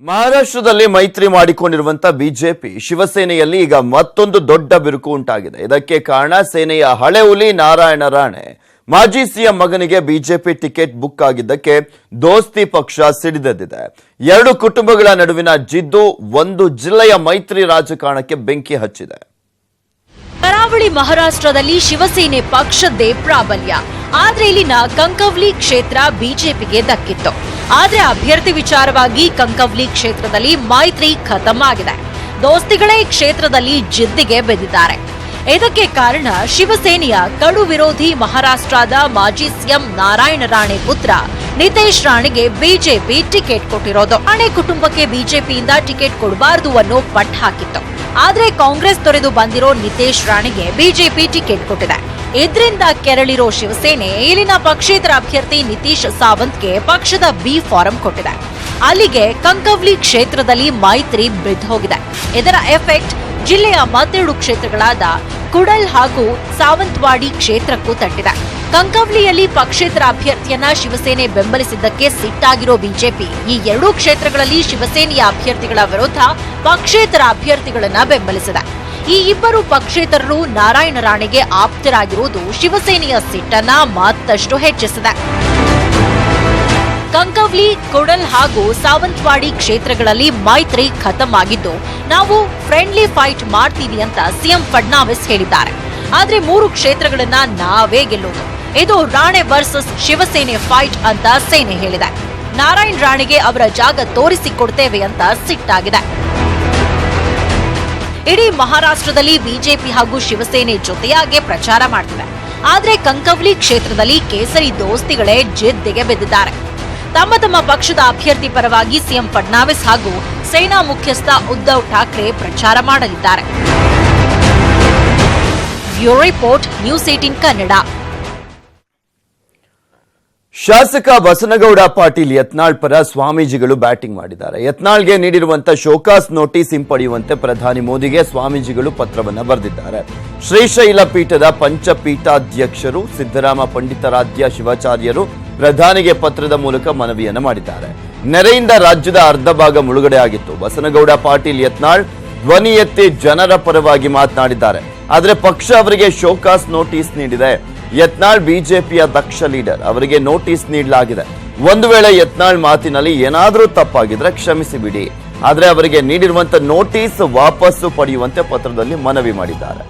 ಮಹಾರಾಷ್ಟ್ರದಲ್ಲಿ ಮೈತ್ರಿ ಮಾಡಿಕೊಂಡಿರುವಂತ ಬಿಜೆಪಿ ಶಿವಸೇನೆಯಲ್ಲಿ ಈಗ ಮತ್ತೊಂದು ದೊಡ್ಡ ಬಿರುಕು ಉಂಟಾಗಿದೆ. ಇದಕ್ಕೆ ಕಾರಣ ಸೇನೆಯ ಹಳೆ ಹುಲಿ ನಾರಾಯಣ ರಾಣೆ ಮಾಜಿ ಸಿಎಂ ಮಗನಿಗೆ ಬಿಜೆಪಿ ಟಿಕೆಟ್ ಬುಕ್ ಆಗಿದ್ದಕ್ಕೆ ದೋಸ್ತಿ ಪಕ್ಷ ಸಿಡಿದೆದ್ದಿದೆ. ಎರಡು ಕುಟುಂಬಗಳ ನಡುವಿನ ಜಿದ್ದು ಒಂದು ಜಿಲ್ಲೆಯ ಮೈತ್ರಿ ರಾಜಕಾರಣಕ್ಕೆ ಬೆಂಕಿ ಹಚ್ಚಿದೆ. ಕರಾವಳಿ ಮಹಾರಾಷ್ಟ್ರದಲ್ಲಿ ಶಿವಸೇನೆ ಪಕ್ಷದ್ದೇ ಪ್ರಾಬಲ್ಯ. ಆದ್ರೆ ಇಲ್ಲಿನ ಕಂಕವ್ಲಿ ಕ್ಷೇತ್ರ ಬಿಜೆಪಿಗೆ ದಕ್ಕಿತ್ತು. ಆದ್ರೆ ಅಭ್ಯರ್ಥಿ ವಿಚಾರವಾಗಿ ಕಂಕವ್ಲಿ ಕ್ಷೇತ್ರದಲ್ಲಿ ಮೈತ್ರಿ ಖತಮ್ ಆಗಿದೆ. ದೋಸ್ತಿಗಳೇ ಕ್ಷೇತ್ರದಲ್ಲಿ ಜಿದ್ದಿಗೆ ಬೆದ್ದಿದ್ದಾರೆ. ಇದಕ್ಕೆ ಕಾರಣ ಶಿವಸೇನೆಯ ಕಡು ವಿರೋಧಿ ಮಹಾರಾಷ್ಟ್ರದ ಮಾಜಿ ಸಿಎಂ ನಾರಾಯಣ ರಾಣೆ ಪುತ್ರ ನಿತೇಶ್ ರಾಣೆಗೆ ಬಿಜೆಪಿ ಟಿಕೆಟ್ ಕೊಟ್ಟಿರೋದು. ರಾಣೆ ಕುಟುಂಬಕ್ಕೆ ಬಿಜೆಪಿಯಿಂದ ಟಿಕೆಟ್ ಕೊಡಬಾರದು ಅನ್ನೋ ಪಟ್ಟು ಹಾಕಿತ್ತು. ಆದ್ರೆ ಕಾಂಗ್ರೆಸ್ ತೊರೆದು ಬಂದಿರೋ ನಿತೇಶ್ ರಾಣೆಗೆ ಬಿಜೆಪಿ ಟಿಕೆಟ್ ಕೊಟ್ಟಿದೆ. ಇದರಿಂದ ಕೆರಳಿರೋ ಶಿವಸೇನೆ ಇಲ್ಲಿನ ಪಕ್ಷೇತರ ಅಭ್ಯರ್ಥಿ ನಿತೀಶ್ ಸಾವಂತ್ಗೆ ಪಕ್ಷದ ಬಿ ಫಾರಂ ಕೊಟ್ಟಿದೆ. ಅಲ್ಲಿಗೆ ಕಂಕವ್ಲಿ ಕ್ಷೇತ್ರದಲ್ಲಿ ಮೈತ್ರಿ ಬಿದ್ದು ಹೋಗಿದೆ. ಇದರ ಎಫೆಕ್ಟ್ ಜಿಲ್ಲೆಯ ಮತ್ತೆರಡು ಕ್ಷೇತ್ರಗಳಾದ ಕುಡಲ್ ಹಾಗೂ ಸಾವಂತವಾಡಿ ಕ್ಷೇತ್ರಕ್ಕೂ ತಟ್ಟಿದೆ. ಕಂಕವ್ಲಿಯಲ್ಲಿ ಪಕ್ಷೇತರ ಅಭ್ಯರ್ಥಿಯನ್ನ ಶಿವಸೇನೆ ಬೆಂಬಲಿಸಿದ್ದಕ್ಕೆ ಸಿಟ್ಟಾಗಿರೋ ಬಿಜೆಪಿ ಈ ಎರಡೂ ಕ್ಷೇತ್ರಗಳಲ್ಲಿ ಶಿವಸೇನೆಯ ಅಭ್ಯರ್ಥಿಗಳ ವಿರುದ್ಧ ಪಕ್ಷೇತರ ಅಭ್ಯರ್ಥಿಗಳನ್ನ ಬೆಂಬಲಿಸಿದೆ. ಈ ಇಬ್ಬರು ಪಕ್ಷೇತರರು ನಾರಾಯಣ ರಾಣೆಗೆ ಆಪ್ತರಾಗಿರುವುದು ಶಿವಸೇನೆಯ ಸಿಟ್ಟನ್ನ ಮತ್ತಷ್ಟು ಹೆಚ್ಚಿಸಿದೆ. ಕಂಕವ್ಲಿ, ಕುಡಲ್ ಹಾಗೂ ಸಾವಂತವಾಡಿ ಕ್ಷೇತ್ರಗಳಲ್ಲಿ ಮೈತ್ರಿ ಖತಮ್ ಆಗಿದ್ದು, ನಾವು ಫ್ರೆಂಡ್ಲಿ ಫೈಟ್ ಮಾಡ್ತೀವಿ ಅಂತ ಸಿಎಂ ಫಡ್ನವೀಸ್ ಹೇಳಿದ್ದಾರೆ. ಆದ್ರೆ ಮೂರು ಕ್ಷೇತ್ರಗಳನ್ನ ನಾವೇ ಗೆಲ್ಲೋದು. ಇದು ರಾಣೆ ವರ್ಸಸ್ ಶಿವಸೇನೆ ಫೈಟ್ ಅಂತ ಸೇನೆ ಹೇಳಿದೆ. ನಾರಾಯಣ್ ರಾಣೆಗೆ ಅವರ ಜಾಗ ತೋರಿಸಿಕೊಡ್ತೇವೆ ಅಂತ ಸಿಟ್ಟಾಗಿದೆ. ಇಡೀ ಮಹಾರಾಷ್ಟ್ರದಲ್ಲಿ ಬಿಜೆಪಿ ಹಾಗೂ ಶಿವಸೇನೆ ಜೊತೆಯಾಗಿ ಪ್ರಚಾರ ಮಾಡ್ತಿದೆ. ಆದ್ರೆ ಕಂಕವ್ಲಿ ಕ್ಷೇತ್ರದಲ್ಲಿ ಕೇಸರಿ ದೋಸ್ತಿಗಳೇ ಜಿದ್ದಿಗೆ ಬೆದ್ದಿದ್ದಾರೆ. ತಮ್ಮ ತಮ್ಮ ಪಕ್ಷದ ಅಭ್ಯರ್ಥಿ ಪರವಾಗಿ ಸಿಎಂ ಫಡ್ನವೀಸ್ ಹಾಗೂ ಸೇನಾ ಮುಖ್ಯಸ್ಥ ಉದ್ಧವ್ ಠಾಕ್ರೆ ಪ್ರಚಾರ ಮಾಡಲಿದ್ದಾರೆ. Bureau report, news 18 Kannada. ಶಾಸಕ ಬಸನಗೌಡ ಪಾಟೀಲ್ ಯತ್ನಾಳ್ ಪರ ಸ್ವಾಮೀಜಿಗಳು ಬ್ಯಾಟಿಂಗ್ ಮಾಡಿದ್ದಾರೆ. ಯತ್ನಾಳ್ಗೆ ನೀಡಿರುವಂತಹ ಶೋಕಾಸ್ ನೋಟಿಸ್ ಹಿಂಪಡೆಯುವಂತೆ ಪ್ರಧಾನಿ ಮೋದಿಗೆ ಸ್ವಾಮೀಜಿಗಳು ಪತ್ರವನ್ನು ಬರೆದಿದ್ದಾರೆ. ಶ್ರೀಶೈಲ ಪೀಠದ ಪಂಚಪೀಠಾಧ್ಯಕ್ಷರು ಸಿದ್ದರಾಮ ಪಂಡಿತಾರಾಧ್ಯ ಶಿವಾಚಾರ್ಯರು ಪ್ರಧಾನಿಗೆ ಪತ್ರದ ಮೂಲಕ ಮನವಿಯನ್ನು ಮಾಡಿದ್ದಾರೆ. ನೆರೆಯಿಂದ ರಾಜ್ಯದ ಅರ್ಧ ಭಾಗ ಮುಳುಗಡೆ ಆಗಿತ್ತು. ಬಸನಗೌಡ ಪಾಟೀಲ್ ಯತ್ನಾಳ್ ಧ್ವನಿ ಎತ್ತಿ ಜನರ ಪರವಾಗಿ ಮಾತನಾಡಿದ್ದಾರೆ. ಆದರೆ ಪಕ್ಷ ಅವರಿಗೆ ಶೋಕಾಸ್ ನೋಟಿಸ್ ನೀಡಿದೆ. ಯತ್ನಾಳ್ ಬಿಜೆಪಿಯ ದಕ್ಷ ಲೀಡರ್, ಅವರಿಗೆ ನೋಟಿಸ್ ನೀಡಲಾಗಿದೆ. ಒಂದು ವೇಳೆ ಯತ್ನಾಳ್ ಮಾತಿನಲ್ಲಿ ಏನಾದರೂ ತಪ್ಪಾಗಿದ್ರೆ ಕ್ಷಮಿಸಿ ಬಿಡಿ, ಆದರೆ ಅವರಿಗೆ ನೀಡಿರುವಂತಹ ನೋಟಿಸ್ ವಾಪಸ್ಸು ಪಡೆಯುವಂತೆ ಪತ್ರದಲ್ಲಿ ಮನವಿ ಮಾಡಿದ್ದಾರೆ.